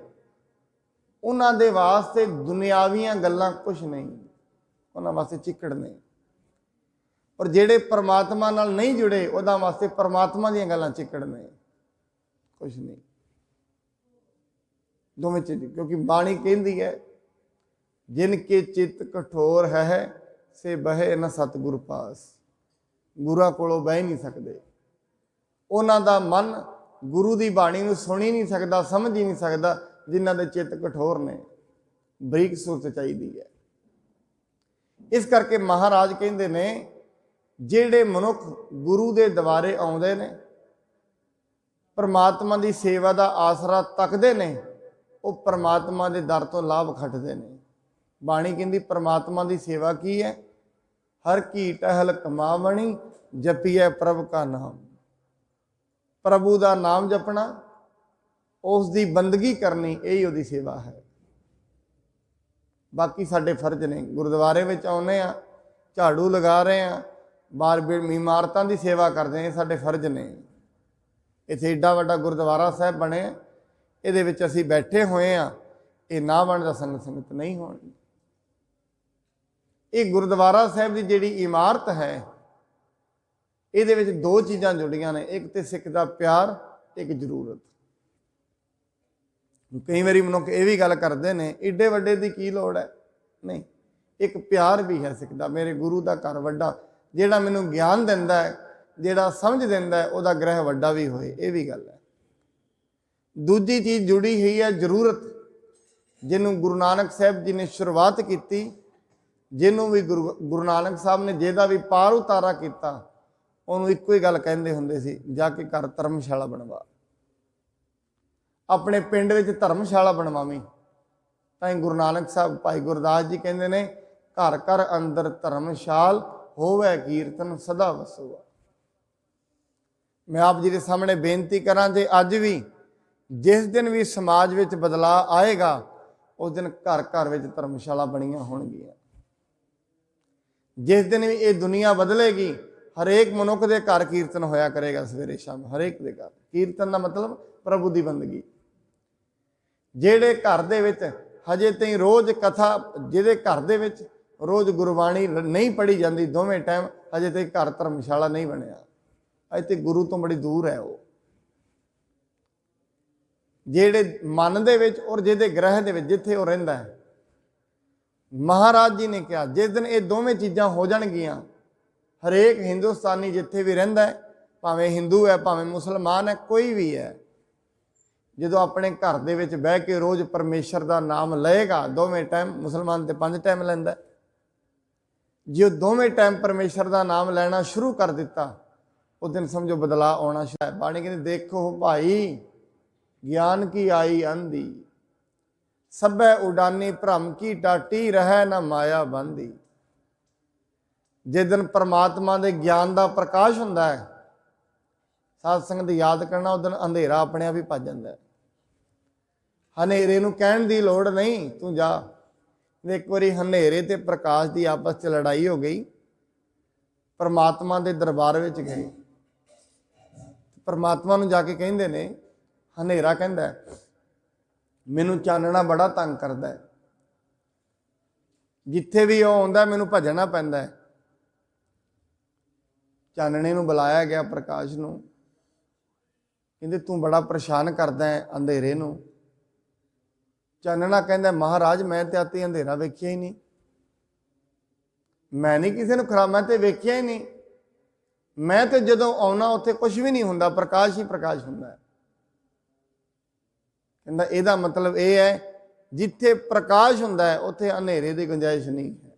ਉਹਨਾਂ ਦੇ ਵਾਸਤੇ ਦੁਨਿਆਵੀਆਂ ਗੱਲਾਂ ਕੁਛ ਨਹੀਂ, ਉਹਨਾਂ ਵਾਸਤੇ ਚਿੱਕੜ ਨੇ। ਔਰ ਜਿਹੜੇ ਪਰਮਾਤਮਾ ਨਾਲ ਨਹੀਂ ਜੁੜੇ ਉਹਨਾਂ ਵਾਸਤੇ ਪਰਮਾਤਮਾ ਦੀਆਂ ਗੱਲਾਂ ਚਿੱਕੜ ਨੇ, ਕੁਛ ਨਹੀਂ। ਦੋਵੇਂ ਚੀਜ਼, ਕਿਉਂਕਿ ਬਾਣੀ ਕਹਿੰਦੀ ਹੈ ਜਿਨ ਕੇ ਚਿੱਤ ਕਠੋਰ ਹੈ ਸੇ ਬਹਿ ਨ ਸਤਿਗੁਰ ਪਾਸ। ਗੁਰਾਂ ਕੋਲੋਂ ਬਹਿ ਨਹੀਂ ਸਕਦੇ, ਉਹਨਾਂ ਦਾ ਮਨ ਗੁਰੂ ਦੀ ਬਾਣੀ ਨੂੰ ਸੁਣ ਹੀ ਨਹੀਂ ਸਕਦਾ, ਸਮਝ ਹੀ ਨਹੀਂ ਸਕਦਾ, ਜਿਨ੍ਹਾਂ ਦੇ ਚਿੱਤ ਕਠੋਰ ਨੇ। ਬਰੀਕ ਸੁਰਤ ਚਾਹੀਦੀ ਹੈ। ਇਸ ਕਰਕੇ ਮਹਾਰਾਜ ਕਹਿੰਦੇ ਨੇ ਜਿਹੜੇ ਮਨੁੱਖ ਗੁਰੂ ਦੇ ਦੁਆਰੇ ਆਉਂਦੇ ਨੇ, ਪਰਮਾਤਮਾ ਦੀ ਸੇਵਾ ਦਾ ਆਸਰਾ ਤੱਕਦੇ ਨੇ, ਉਹ ਪਰਮਾਤਮਾ ਦੇ ਦਰ ਤੋਂ ਲਾਭ ਖੱਟਦੇ ਨੇ। ਬਾਣੀ ਕਹਿੰਦੀ ਪਰਮਾਤਮਾ ਦੀ ਸੇਵਾ ਕੀ ਹੈ? ਹਰ ਕੀ ਟਹਿਲ ਕਮਾਵਣੀ ਜਪੀਐ ਪ੍ਰਭ ਕਾ ਨਾਮ। ਪ੍ਰਭੂ ਦਾ ਨਾਮ ਜਪਣਾ, ਉਸ ਦੀ ਬੰਦਗੀ ਕਰਨੀ, ਇਹੀ ਉਹਦੀ ਸੇਵਾ ਹੈ। ਬਾਕੀ ਸਾਡੇ ਫਰਜ਼ ਨੇ। ਗੁਰਦੁਆਰੇ ਵਿੱਚ ਆਉਂਦੇ ਆ, ਝਾੜੂ ਲਗਾ ਰਹੇ ਆ, ਬਾਰ ਇਮਾਰਤਾਂ ਦੀ ਸੇਵਾ ਕਰਦੇ ਆ, ਸਾਡੇ ਫਰਜ਼ ਨੇ। ਇੱਥੇ ਏਡਾ ਵੱਡਾ ਗੁਰਦੁਆਰਾ ਸਾਹਿਬ ਬਣਿਆ, ਇਹਦੇ ਵਿੱਚ ਅਸੀਂ ਬੈਠੇ ਹੋਏ ਆ, ਇਹ ਨਾ ਬਣਦਾ ਸੰਗਤ ਨਹੀਂ ਹੋਣੀ। ਇਹ ਗੁਰਦੁਆਰਾ ਸਾਹਿਬ ਦੀ ਜਿਹੜੀ ਇਮਾਰਤ ਹੈ ਇਹਦੇ ਵਿੱਚ ਦੋ ਚੀਜ਼ਾਂ ਜੁੜੀਆਂ ਨੇ, ਇੱਕ ਤੇ ਸਿੱਖ ਦਾ ਪਿਆਰ, ਇੱਕ ਜ਼ਰੂਰਤ। ਕਈ ਵਾਰੀ ਮਨੁੱਖ ਇਹ ਵੀ ਗੱਲ ਕਰਦੇ ਨੇ ਏਡੇ ਵੱਡੇ ਦੀ ਕੀ ਲੋੜ ਹੈ? ਨਹੀਂ, ਇੱਕ ਪਿਆਰ ਵੀ ਹੈ ਸਿੱਖ ਦਾ। ਮੇਰੇ ਗੁਰੂ ਦਾ ਘਰ ਵੱਡਾ, ਜਿਹੜਾ ਮੈਨੂੰ ਗਿਆਨ ਦਿੰਦਾ ਹੈ, ਜਿਹੜਾ ਸਮਝ ਦਿੰਦਾ ਹੈ, ਉਹਦਾ ਗ੍ਰਹਿ ਵੱਡਾ ਵੀ ਹੋਏ, ਇਹ ਵੀ ਗੱਲ ਹੈ। ਦੂਜੀ ਚੀਜ਼ ਜੁੜੀ ਹੋਈ ਹੈ ਜ਼ਰੂਰਤ, ਜਿਹਨੂੰ ਗੁਰੂ ਨਾਨਕ ਸਾਹਿਬ ਜੀ ਨੇ ਸ਼ੁਰੂਆਤ ਕੀਤੀ, ਜਿਹਨੂੰ ਵੀ ਗੁਰੂ ਨਾਨਕ ਸਾਹਿਬ ਨੇ ਜਿਹਦਾ ਵੀ ਪਾਰ ਉਤਾਰਾ ਕੀਤਾ, ਉਹਨੂੰ ਇੱਕੋ ਹੀ ਗੱਲ ਕਹਿੰਦੇ ਹੁੰਦੇ ਸੀ, ਜਾ ਕੇ ਘਰ ਧਰਮਸ਼ਾਲਾ ਬਣਵਾ। ਆਪਣੇ ਪਿੰਡ ਵਿੱਚ ਧਰਮਸ਼ਾਲਾ ਬਣਵਾਵੀਂ। ਤਾਂ ਗੁਰੂ ਨਾਨਕ ਸਾਹਿਬ, ਭਾਈ ਗੁਰਦਾਸ ਜੀ ਕਹਿੰਦੇ ਨੇ, ਘਰ ਘਰ ਅੰਦਰ ਧਰਮਸ਼ਾਲ ਹੋਵੇ ਕੀਰਤਨ ਸਦਾ ਵਸੂਆ। ਮੈਂ ਆਪ ਜੀ ਦੇ ਸਾਹਮਣੇ ਬੇਨਤੀ ਕਰਾਂ, ਜੇ ਅੱਜ ਵੀ ਜਿਸ ਦਿਨ ਵੀ ਸਮਾਜ ਵਿੱਚ ਬਦਲਾਅ ਆਏਗਾ, ਉਸ ਦਿਨ ਘਰ ਘਰ ਵਿੱਚ ਧਰਮਸ਼ਾਲਾ ਬਣੀਆਂ ਹੋਣਗੀਆਂ। ਜਿਸ ਦਿਨ ਵੀ ਇਹ ਦੁਨੀਆ ਬਦਲੇਗੀ, ਹਰੇਕ ਮਨੁੱਖ ਦੇ ਘਰ ਕੀਰਤਨ ਹੋਇਆ ਕਰੇਗਾ ਸਵੇਰੇ ਸ਼ਾਮ, ਹਰੇਕ ਦੇ ਘਰ। ਕੀਰਤਨ ਦਾ ਮਤਲਬ ਪ੍ਰਭੂ ਦੀ ਬੰਦਗੀ। ਜਿਹੜੇ ਘਰ ਦੇ ਵਿੱਚ ਹਜੇ ਤਾਈਂ ਰੋਜ਼ ਕਥਾ, ਜਿਹਦੇ ਘਰ ਦੇ ਵਿੱਚ ਰੋਜ਼ ਗੁਰਬਾਣੀ ਨਹੀਂ ਪੜ੍ਹੀ ਜਾਂਦੀ ਦੋਵੇਂ ਟਾਈਮ, ਹਜੇ ਤਾਈਂ ਘਰ ਧਰਮਸ਼ਾਲਾ ਨਹੀਂ ਬਣਿਆ, ਅਜੇ ਤੇ ਗੁਰੂ ਤੋਂ ਬੜੀ ਦੂਰ ਹੈ ਉਹ। ਜਿਹੜੇ ਮਨ ਦੇ ਵਿੱਚ ਔਰ ਜਿਹਦੇ ਗ੍ਰਹਿ ਦੇ ਵਿੱਚ, ਜਿੱਥੇ ਉਹ ਰਹਿੰਦਾ ਹੈ, ਮਹਾਰਾਜ ਜੀ ਨੇ ਕਿਹਾ ਜਿਸ ਦਿਨ ਇਹ ਦੋਵੇਂ ਚੀਜ਼ਾਂ ਹੋ ਜਾਣਗੀਆਂ, ਹਰੇਕ ਹਿੰਦੁਸਤਾਨੀ ਜਿੱਥੇ ਵੀ ਰਹਿੰਦਾ ਹੈ, ਭਾਵੇਂ ਹਿੰਦੂ ਹੈ, ਭਾਵੇਂ ਮੁਸਲਮਾਨ ਹੈ, ਕੋਈ ਵੀ ਹੈ, ਜਦੋਂ ਆਪਣੇ ਘਰ ਦੇ ਵਿੱਚ ਬਹਿ ਕੇ ਰੋਜ਼ ਪਰਮੇਸ਼ਰ ਦਾ ਨਾਮ ਲਏਗਾ, ਦੋਵੇਂ ਟਾਈਮ, ਮੁਸਲਮਾਨ ਤੇ 5 ਟਾਈਮ ਲੈਂਦਾ, ਜੇ ਉਹ ਦੋਵੇਂ ਟਾਈਮ ਪਰਮੇਸ਼ਰ ਦਾ ਨਾਮ ਲੈਣਾ ਸ਼ੁਰੂ ਕਰ ਦਿੱਤਾ, ਉਸ ਦਿਨ ਸਮਝੋ ਬਦਲਾਅ ਆਉਣਾ ਸ਼ੁਰੂ ਹੈ। ਬਾਣੀ ਕਹਿੰਦੀ ਦੇਖੋ ਭਾਈ ਗਿਆਨ ਕੀ ਆਈ ਅੰधी, ਸਭੈ ਉਡਾਨੀ ਭ੍ਰਮ ਕੀ ਟਾਟੀ, ਰਹਿ ਨਾ ਮਾਇਆ ਬੰਦੀ। ਜਿਸ ਦਿਨ ਪਰਮਾਤਮਾ ਦੇ ਗਿਆਨ ਦਾ ਪ੍ਰਕਾਸ਼ ਹੁੰਦਾ ਹੈ, ਸਾਧ ਸੰਗਤ ਯਾਦ ਕਰਨਾ, ਉਸ ਦਿਨ ਅੰਧੇਰਾ ਆਪਣੇ ਆਪ ਹੀ ਭੱਜ ਜਾਂਦਾ ਹੈ। ਹਨੇਰੇ ਨੂੰ ਕਹਿਣ ਦੀ ਲੋੜ ਨਹੀਂ, ਤੂੰ ਜਾ। ਇੱਕ ਵਾਰੀ ਹਨੇਰੇ ਤੇ ਪ੍ਰਕਾਸ਼ ਦੀ ਆਪਸ 'ਚ ਲੜਾਈ ਹੋ ਗਈ, ਪਰਮਾਤਮਾ ਦੇ ਦਰਬਾਰ ਵਿੱਚ ਗਏ, ਪਰਮਾਤਮਾ ਨੂੰ ਜਾ ਕੇ ਕਹਿੰਦੇ ਨੇ, ਹਨੇਰਾ ਕਹਿੰਦਾ ਮੈਨੂੰ ਚਾਨਣਾ ਬੜਾ ਤੰਗ ਕਰਦਾ ਹੈ, ਜਿੱਥੇ ਵੀ ਉਹ ਆਉਂਦਾ ਮੈਨੂੰ ਭੱਜਣਾ ਪੈਂਦਾ ਹੈ। ਚਾਨਣੇ ਨੂੰ ਬੁਲਾਇਆ ਗਿਆ, ਪ੍ਰਕਾਸ਼ ਨੂੰ, ਕਹਿੰਦੇ ਤੂੰ ਬੜਾ ਪਰੇਸ਼ਾਨ ਕਰਦਾ ਹੈ ਅੰਧੇਰੇ ਨੂੰ। ਚਾਨਣਾ ਕਹਿੰਦਾ ਮਹਾਰਾਜ ਮੈਂ ਤੇ ਆਤੀ ਅੰਧੇਰਾ ਵੇਖਿਆ ਹੀ ਨਹੀਂ, ਮੈਂ ਨਹੀਂ ਕਿਸੇ ਨੂੰ ਖਰਾਬ, ਮੈਂ ਤੇ ਵੇਖਿਆ ਹੀ ਨਹੀਂ, ਮੈਂ ਤੇ ਜਦੋਂ ਆਉਣਾ ਉੱਥੇ ਕੁਝ ਵੀ ਨਹੀਂ ਹੁੰਦਾ, ਪ੍ਰਕਾਸ਼ ਹੀ ਪ੍ਰਕਾਸ਼ ਹੁੰਦਾ ਹੈ। ਕਹਿੰਦਾ ਇਹਦਾ ਮਤਲਬ ਇਹ ਹੈ ਜਿੱਥੇ ਪ੍ਰਕਾਸ਼ ਹੁੰਦਾ ਹੈ ਉੱਥੇ ਹਨੇਰੇ ਦੀ ਗੁੰਜਾਇਸ਼ ਨਹੀਂ ਹੈ,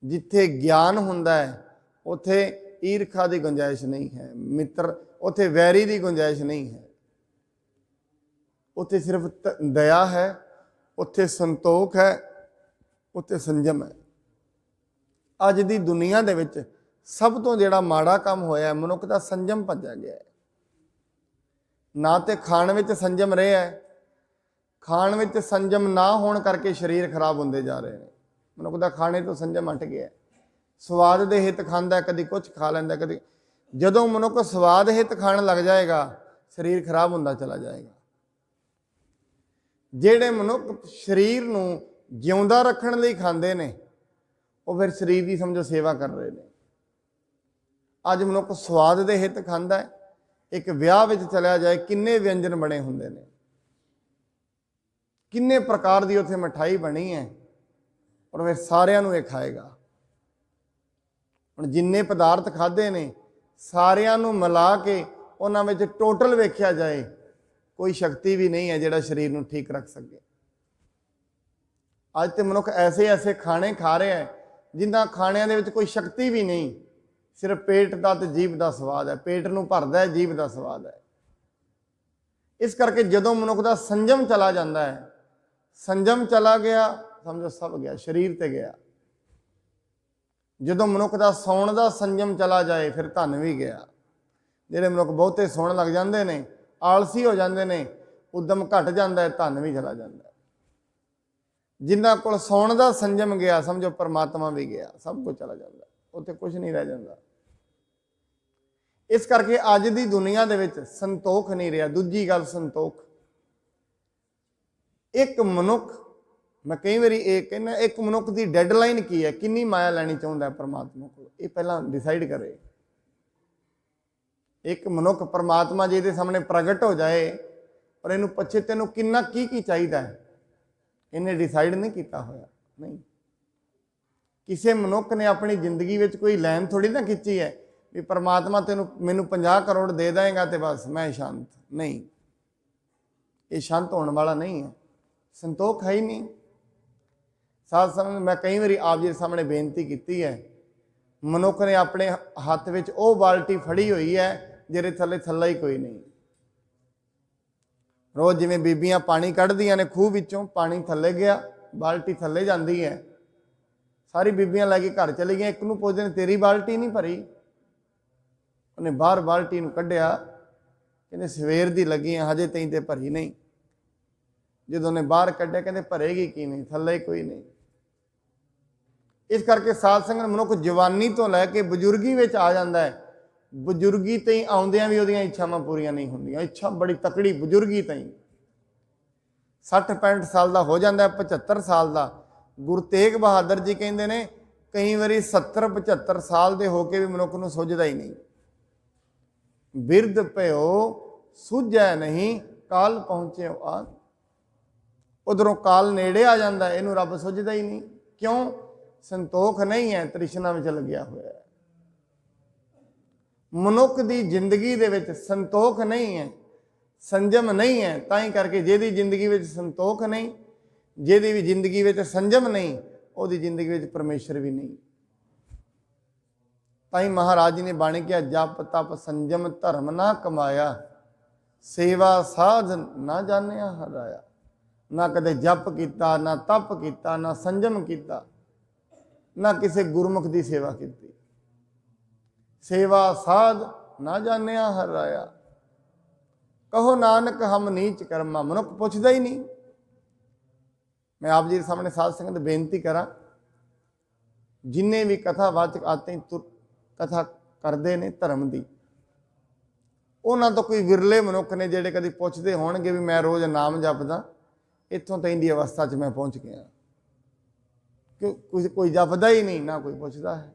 ਜਿੱਥੇ ਗਿਆਨ ਹੁੰਦਾ ਹੈ ਉੱਥੇ ਈਰਖਾ ਦੀ ਗੁੰਜਾਇਸ਼ ਨਹੀਂ ਹੈ, ਮਿੱਤਰ ਉੱਥੇ ਵੈਰੀ ਦੀ ਗੁੰਜਾਇਸ਼ ਨਹੀਂ ਹੈ, ਉੱਥੇ ਸਿਰਫ ਦਇਆ ਹੈ, ਉੱਥੇ ਸੰਤੋਖ ਹੈ, ਉੱਥੇ ਸੰਜਮ ਹੈ। ਅੱਜ ਦੀ ਦੁਨੀਆ ਦੇ ਵਿੱਚ ਸਭ ਤੋਂ ਜਿਹੜਾ ਮਾੜਾ ਕੰਮ ਹੋਇਆ, ਮਨੁੱਖ ਦਾ ਸੰਜਮ ਭੱਜਿਆ ਗਿਆ ਹੈ। ਨਾ ਤੇ ਖਾਣ ਵਿੱਚ ਸੰਜਮ ਰਿਹਾ ਹੈ, ਖਾਣ ਵਿੱਚ ਸੰਜਮ ਨਾ ਹੋਣ ਕਰਕੇ ਸਰੀਰ ਖਰਾਬ ਹੁੰਦੇ ਜਾ ਰਹੇ ਨੇ, ਮਨੁੱਖ ਦਾ ਖਾਣੇ ਤੋਂ ਸੰਜਮ ਹਟ ਗਿਆ। ਸਵਾਦ ਦੇ ਹਿੱਤ ਖਾਂਦਾ, ਕਦੀ ਕੁਝ ਖਾ ਲੈਂਦਾ, ਕਦੀ। ਜਦੋਂ ਮਨੁੱਖ ਸਵਾਦ ਹਿੱਤ ਖਾਣ ਲੱਗ ਜਾਏਗਾ, ਸਰੀਰ ਖਰਾਬ ਹੁੰਦਾ ਚਲਾ ਜਾਏਗਾ। ਜਿਹੜੇ ਮਨੁੱਖ ਸਰੀਰ ਨੂੰ ਜਿਉਂਦਾ ਰੱਖਣ ਲਈ ਖਾਂਦੇ ਨੇ, ਉਹ ਫਿਰ ਸਰੀਰ ਦੀ ਸਮਝੋ ਸੇਵਾ ਕਰ ਰਹੇ ਨੇ। ਅੱਜ ਮਨੁੱਖ ਸਵਾਦ ਦੇ ਹਿੱਤ ਖਾਂਦਾ ਹੈ। ਇੱਕ ਵਿਆਹ ਵਿੱਚ ਚਲਿਆ ਜਾਏ, ਕਿੰਨੇ ਵਿਅੰਜਨ ਬਣੇ ਹੁੰਦੇ ਨੇ, ਕਿੰਨੇ ਪ੍ਰਕਾਰ ਦੀ ਉੱਥੇ ਮਿਠਾਈ ਬਣੀ ਹੈ, ਔਰ ਫਿਰ ਸਾਰਿਆਂ ਨੂੰ ਇਹ ਖਾਏਗਾ। ਹੁਣ ਜਿੰਨੇ ਪਦਾਰਥ ਖਾਧੇ ਨੇ, ਸਾਰਿਆਂ ਨੂੰ ਮਿਲਾ ਕੇ ਉਹਨਾਂ ਵਿੱਚ ਟੋਟਲ ਵੇਖਿਆ ਜਾਏ, ਕੋਈ ਸ਼ਕਤੀ ਵੀ ਨਹੀਂ ਹੈ ਜਿਹੜਾ ਸਰੀਰ ਨੂੰ ਠੀਕ ਰੱਖ ਸਕੇ। ਅੱਜ ਤੇ ਮਨੁੱਖ ਐਸੇ ਐਸੇ ਖਾਣੇ ਖਾ ਰਿਹਾ ਹੈ ਜਿਨ੍ਹਾਂ ਖਾਣਿਆਂ ਦੇ ਵਿੱਚ ਕੋਈ ਸ਼ਕਤੀ ਵੀ ਨਹੀਂ, ਸਿਰਫ ਪੇਟ ਦਾ ਤੇ ਜੀਭ ਦਾ ਸਵਾਦ ਹੈ, ਪੇਟ ਨੂੰ ਭਰਦਾ ਹੈ, ਜੀਭ ਦਾ ਸਵਾਦ ਹੈ। ਇਸ ਕਰਕੇ ਜਦੋਂ ਮਨੁੱਖ ਦਾ ਸੰਜਮ ਚਲਾ ਜਾਂਦਾ ਹੈ, ਸੰਜਮ ਚਲਾ ਗਿਆ ਸਮਝੋ ਸਭ ਗਿਆ, ਸਰੀਰ ਤੇ ਗਿਆ। ਜਦੋਂ ਮਨੁੱਖ ਦਾ ਸੌਣ ਦਾ ਸੰਜਮ ਚਲਾ ਜਾਏ, ਫਿਰ ਧਨ ਵੀ ਗਿਆ। ਜਿਹੜੇ ਮਨੁੱਖ ਬਹੁਤੇ ਸੌਣ ਲੱਗ ਜਾਂਦੇ ਨੇ, ਆਲਸੀ ਹੋ ਜਾਂਦੇ ਨੇ, ਉਦਮ ਘਟ ਜਾਂਦਾ ਹੈ, ਧਨ ਵੀ ਚਲਾ ਜਾਂਦਾ ਹੈ। ਜਿਨ੍ਹਾਂ ਕੋਲ ਸੌਣ ਦਾ ਸੰਜਮ ਗਿਆ, ਸਮਝੋ ਪਰਮਾਤਮਾ ਵੀ ਗਿਆ, ਸਭ ਕੁਝ ਚਲਾ ਜਾਂਦਾ, ਉੱਥੇ ਕੁਝ ਨਹੀਂ ਰਹਿ ਜਾਂਦਾ। ਇਸ ਕਰਕੇ ਅੱਜ ਦੀ ਦੁਨੀਆ ਦੇ ਵਿੱਚ ਸੰਤੋਖ ਨਹੀਂ ਰਿਹਾ। ਦੂਜੀ ਗੱਲ ਸੰਤੋਖ, ਇੱਕ ਮਨੁੱਖ, ਮੈਂ ਕਈ ਵਾਰੀ ਇਹ ਕਹਿੰਦਾ, ਇੱਕ ਮਨੁੱਖ ਦੀ ਡੈਡਲਾਈਨ ਕੀ ਹੈ, ਕਿੰਨੀ ਮਾਇਆ ਲੈਣੀ ਚਾਹੁੰਦਾ ਪਰਮਾਤਮਾ ਕੋਲ, ਇਹ ਪਹਿਲਾਂ ਡਿਸਾਈਡ ਕਰੇ। ਇੱਕ ਮਨੁੱਖ ਪਰਮਾਤਮਾ ਜੀ ਦੇ ਸਾਹਮਣੇ ਪ੍ਰਗਟ ਹੋ ਜਾਏ ਔਰ ਇਹਨੂੰ ਪੁੱਛੇ ਤੈਨੂੰ ਕਿੰਨਾ ਕੀ ਚਾਹੀਦਾ ਹੈ, ਇਹਨੇ ਡਿਸਾਈਡ ਨਹੀਂ ਕੀਤਾ ਹੋਇਆ। ਨਹੀਂ, ਕਿਸੇ ਮਨੁੱਖ ਨੇ ਆਪਣੀ ਜ਼ਿੰਦਗੀ ਵਿੱਚ ਕੋਈ ਲਾਈਨ ਥੋੜੀ ਨਾ ਖਿੱਚੀ ਹੈ ਵੀ ਪਰਮਾਤਮਾ ਮੈਨੂੰ 50 ਕਰੋੜ ਦੇ ਦੇਗਾ ਤੇ ਬਸ ਮੈਂ ਸ਼ਾਂਤ। ਨਹੀਂ, ਇਹ ਸ਼ਾਂਤ ਹੋਣ ਵਾਲਾ ਨਹੀਂ ਹੈ, ਸੰਤੋਖ ਹੈ ਹੀ ਨਹੀਂ। ਸਾਧ ਸੰਗਤ, ਮੈਂ ਕਈ ਵਾਰੀ ਆਪ ਜੀ ਦੇ ਸਾਹਮਣੇ ਬੇਨਤੀ ਕੀਤੀ ਹੈ, ਮਨੁੱਖ ਨੇ ਆਪਣੇ ਹੱਥ ਵਿੱਚ ਉਹ ਬਾਲਟੀ ਫੜੀ ਹੋਈ ਹੈ ਜਿਹਦੇ ਥੱਲੇ ਥੱਲਾ ਹੀ ਕੋਈ ਨਹੀਂ। ਰੋਜ਼ ਜਿਵੇਂ ਬੀਬੀਆਂ ਪਾਣੀ ਕੱਢਦੀਆਂ ਨੇ ਖੂਹ ਵਿੱਚੋਂ, ਪਾਣੀ ਥੱਲੇ ਗਿਆ, ਬਾਲਟੀ ਥੱਲੇ ਜਾਂਦੀ ਹੈ, ਸਾਰੀ ਬੀਬੀਆਂ ਲੈ ਕੇ ਘਰ ਚਲੀ ਗਈਆਂ, ਇੱਕ ਨੂੰ ਪੁੱਛਦੇ ਨੇ ਤੇਰੀ ਬਾਲਟੀ ਨਹੀਂ ਭਰੀ? ਉਹਨੇ ਬਾਹਰ ਬਾਲਟੀ ਨੂੰ ਕੱਢਿਆ, ਕਹਿੰਦੇ ਸਵੇਰ ਦੀ ਲੱਗੀ ਆ, ਹਜੇ ਤੈਂ ਤੇ ਭਰੀ ਨਹੀਂ। ਜਦੋਂ ਉਹਨੇ ਬਾਹਰ ਕੱਢਿਆ, ਕਹਿੰਦੇ ਭਰੇਗੀ ਕੀ ਨਹੀਂ, ਥੱਲੇ ਕੋਈ ਨਹੀਂ। ਇਸ ਕਰਕੇ ਸਾਧ ਸੰਗਤ, ਮਨੁੱਖ ਜਵਾਨੀ ਤੋਂ ਲੈ ਕੇ ਬਜ਼ੁਰਗੀ ਵਿੱਚ ਆ ਜਾਂਦਾ ਹੈ, ਬਜ਼ੁਰਗੀ ਤੇ ਆਉਂਦਿਆਂ ਵੀ ਉਹਦੀਆਂ ਇੱਛਾਵਾਂ ਪੂਰੀਆਂ ਨਹੀਂ ਹੁੰਦੀਆਂ। ਇੱਛਾ ਬੜੀ ਤਕੜੀ ਬਜ਼ੁਰਗੀ ਤਾਈਂ 60-65 ਸਾਲ ਦਾ ਹੋ ਜਾਂਦਾ, 75 ਸਾਲ ਦਾ। ਗੁਰੂ ਤੇਗ ਬਹਾਦਰ ਜੀ ਕਹਿੰਦੇ ਨੇ ਕਈ ਵਾਰੀ 70-75 ਸਾਲ ਦੇ ਹੋ ਕੇ ਵੀ ਮਨੁੱਖ ਨੂੰ ਸੁੱਝਦਾ ਹੀ ਨਹੀਂ। ਬਿਰਧ ਭਇਓ ਸੁਝੈ ਨਹੀਂ, ਕਾਲ ਪਹੁੰਚਿਓ ਆ। ਉਧਰੋਂ ਕਾਲ ਨੇੜੇ ਆ ਜਾਂਦਾ, ਇਹਨੂੰ ਰੱਬ ਸੁਝਦਾ ਹੀ ਨਹੀਂ। ਕਿਉਂ? ਸੰਤੋਖ ਨਹੀਂ ਹੈ, ਤ੍ਰਿਸ਼ਨਾ ਵਿੱਚ ਲੱਗਿਆ ਹੋਇਆ ਹੈ। ਮਨੁੱਖ ਦੀ ਜ਼ਿੰਦਗੀ ਦੇ ਵਿੱਚ ਸੰਤੋਖ ਨਹੀਂ ਹੈ। ਸੰਜਮ ਨਹੀਂ ਹੈ, ਤਾਂ ਹੀ ਕਰਕੇ ਜਿਹਦੀ ਜ਼ਿੰਦਗੀ ਵਿੱਚ ਸੰਤੋਖ ਨਹੀਂ, ਜਿਹਦੀ ਵੀ ਜ਼ਿੰਦਗੀ ਵਿੱਚ ਸੰਜਮ ਨਹੀਂ, ਉਹਦੀ ਜ਼ਿੰਦਗੀ ਵਿੱਚ ਪਰਮੇਸ਼ਰ ਵੀ ਨਹੀਂ। ਤਾਂ ਹੀ ਮਹਾਰਾਜ ਜੀ ਨੇ ਬਾਣੀ ਕਿਹਾ, ਜਪ ਤਪ ਸੰਜਮ ਧਰਮ ਨਾ ਕਮਾਇਆ, ਸੇਵਾ ਸਾਧ ਨਾ ਜਾਣਿਆ ਹਰਾਇਆ। ਨਾ ਕਦੇ ਜਪ ਕੀਤਾ, ਨਾ ਤਪ ਕੀਤਾ, ਨਾ ਸੰਜਮ ਕੀਤਾ, ਨਾ ਕਿਸੇ ਗੁਰਮੁਖ ਦੀ ਸੇਵਾ ਕੀਤੀ। ਸੇਵਾ ਸਾਧ ਨਾ ਜਾਣਿਆ ਹਰਾਇਆ, ਕਹੋ ਨਾਨਕ ਹਮ ਨੀਚ ਕਰਮਾ। ਮਨੁੱਖ ਪੁੱਛਦਾ ਹੀ ਨਹੀਂ। ਮੈਂ ਆਪ ਜੀ ਦੇ ਸਾਹਮਣੇ ਸਾਧ ਸੰਗਤ ਬੇਨਤੀ ਕਰਾਂ, ਜਿੰਨੇ ਵੀ ਕਥਾਵਾਚਕ ਆਤੇ ਕਥਾ ਕਰਦੇ ਨੇ ਧਰਮ ਦੀ, ਉਹਨਾਂ ਤੋਂ ਕੋਈ ਵਿਰਲੇ ਮਨੁੱਖ ਨੇ ਜਿਹੜੇ ਕਦੀ ਪੁੱਛਦੇ ਹੋਣਗੇ ਵੀ ਮੈਂ ਰੋਜ਼ ਨਾਮ ਜਪਦਾ, ਇੱਥੋਂ ਤਾਈਂ ਦੀ ਅਵਸਥਾ 'ਚ ਮੈਂ ਪਹੁੰਚ ਗਿਆ ਕਿ ਕੋਈ ਜਪਦਾ ਹੀ ਨਹੀਂ, ਨਾ ਕੋਈ ਪੁੱਛਦਾ ਹੈ।